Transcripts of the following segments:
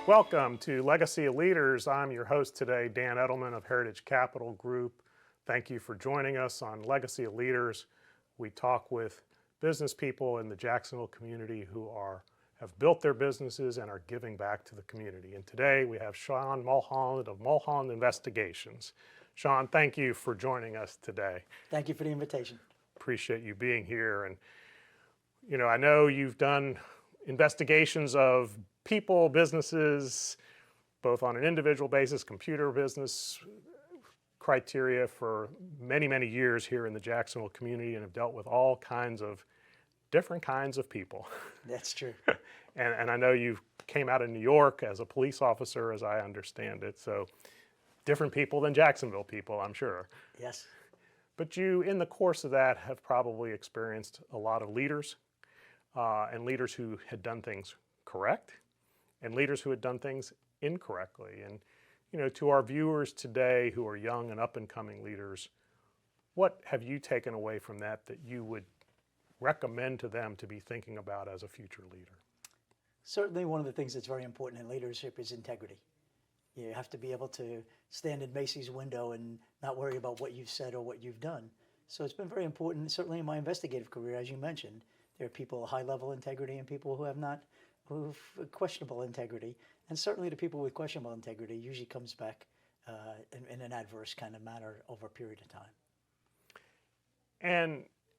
Welcome to Legacy of Leaders. I'm your host today, Dan Edelman of Heritage Capital Group. Thank you for joining us on Legacy of Leaders. We talk with business people in the Jacksonville community who have built their businesses and are giving back to the community. And today we have Sean Mullholland of Mulholland Investigations. Sean, thank you for joining us today. Thank you for the invitation. Appreciate you being here. And I know you've done investigations of people, businesses, both on an individual basis, computer business criteria for many, many years here in the Jacksonville community, and have dealt with all kinds of different kinds of people. That's true. And I know you came out of New York as a police officer, as I understand it. So different people than Jacksonville people, I'm sure. Yes. But you, in the course of that, have probably experienced a lot of leaders and leaders who had done things correct and leaders who had done things incorrectly. And, to our viewers today who are young and up and coming leaders, what have you taken away from that you would recommend to them to be thinking about as a future leader? Certainly one of the things that's very important in leadership is integrity. You have to be able to stand in Macy's window and not worry about what you've said or what you've done. So it's been very important, certainly in my investigative career, as you mentioned. There are people with high-level integrity and people who have questionable integrity. And certainly the people with questionable integrity usually comes back in an adverse kind of manner over a period of time.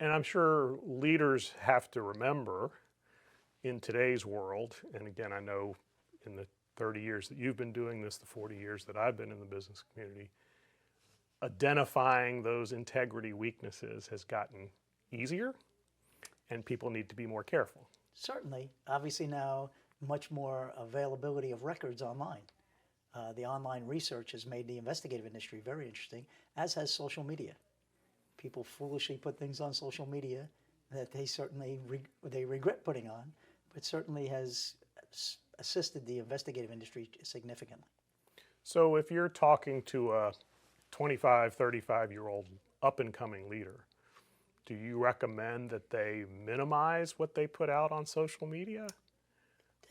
And I'm sure leaders have to remember in today's world, and again, I know in the 30 years that you've been doing this, the 40 years that I've been in the business community, identifying those integrity weaknesses has gotten easier, and people need to be more careful. Certainly. Obviously now, much more availability of records online. The online research has made the investigative industry very interesting, as has social media. People foolishly put things on social media that they certainly they regret putting on, but certainly has assisted the investigative industry significantly. So if you're talking to a 25, 35-year-old up-and-coming leader, do you recommend that they minimize what they put out on social media?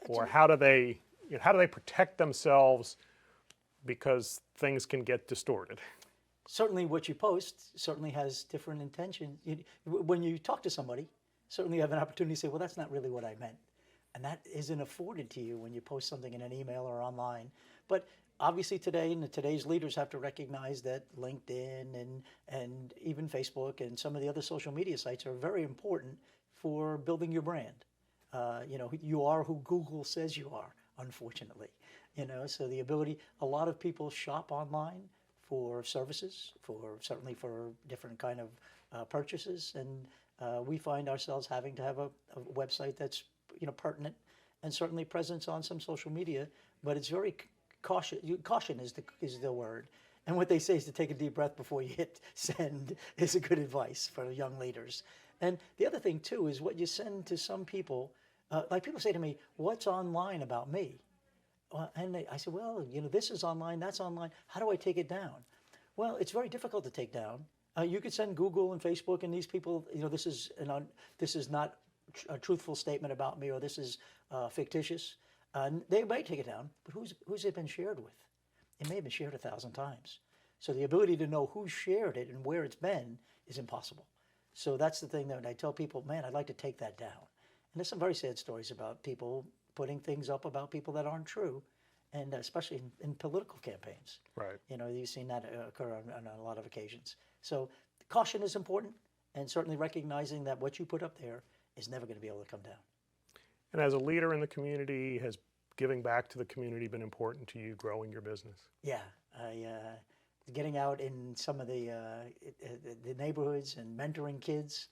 Or how do they protect themselves because things can get distorted? Certainly what you post certainly has different intention. When you talk to somebody, certainly you have an opportunity to say, well, that's not really what I meant. And that isn't afforded to you when you post something in an email or online. But obviously today's leaders have to recognize that LinkedIn and even Facebook and some of the other social media sites are very important for building your brand. You are who Google says you are, unfortunately. So the ability, a lot of people shop online for services, certainly for different kind of purchases, and we find ourselves having to have a website that's pertinent and certainly presence on some social media, but it's very cautious. Caution is the word. And what they say is to take a deep breath before you hit send is a good advice for young leaders. And the other thing too is what you send to some people. Like people say to me, what's online about me? And I said, well, this is online, that's online. How do I take it down? Well, it's very difficult to take down. You could send Google and Facebook and these people, this is not a truthful statement about me, or this is fictitious. They may take it down, but who's it been shared with? It may have been shared 1,000 times. So the ability to know who shared it and where it's been is impossible. So that's the thing that I tell people, man, I'd like to take that down. And there's some very sad stories about people putting things up about people that aren't true, and especially in political campaigns. Right. You've seen that occur on a lot of occasions. So caution is important, and certainly recognizing that what you put up there is never going to be able to come down. And as a leader in the community, has giving back to the community been important to you growing your business? Yeah. Getting out in some of the neighborhoods and mentoring kids,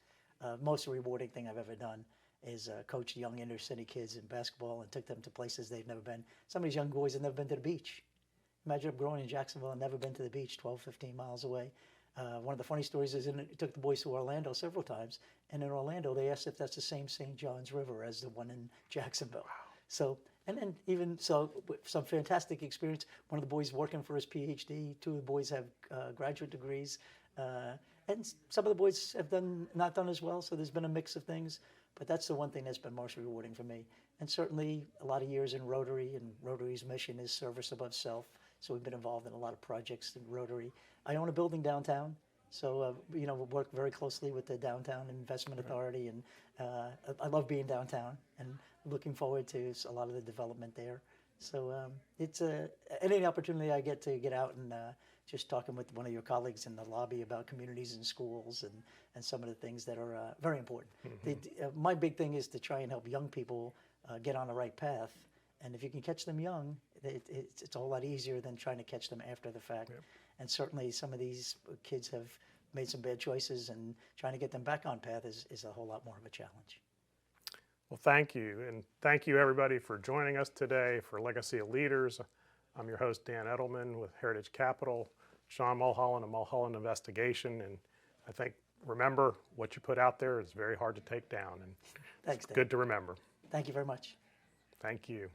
most rewarding thing I've ever done is coach young inner city kids in basketball and took them to places they've never been. Some of these young boys have never been to the beach. Imagine growing in Jacksonville and never been to the beach, 12, 15 miles away. One of the funny stories is it took the boys to Orlando several times, and in Orlando they asked if that's the same St. John's River as the one in Jacksonville. Wow. So, and then even so, some fantastic experience. One of the boys working for his PhD, two of the boys have graduate degrees, and some of the boys have not done as well, so there's been a mix of things. But that's the one thing that's been most rewarding for me. And certainly a lot of years in Rotary, and Rotary's mission is service above self. So we've been involved in a lot of projects in Rotary. I own a building downtown, so we work very closely with the Downtown Investment Authority, and I love being downtown and looking forward to a lot of the development there. So it's any opportunity I get to get out and just talking with one of your colleagues in the lobby about communities and schools and some of the things that are very important. My big thing is to try and help young people get on the right path. And if you can catch them young, it's a whole lot easier than trying to catch them after the fact. Yep. And certainly some of these kids have made some bad choices, and trying to get them back on path is a whole lot more of a challenge. Well, thank you. And thank you, everybody, for joining us today for Legacy of Leaders. I'm your host, Dan Edelman with Heritage Capital, Sean Mullholland of Mulholland Investigation. And I think, remember, what you put out there is very hard to take down. And Thanks, it's good to remember. Thank you very much. Thank you.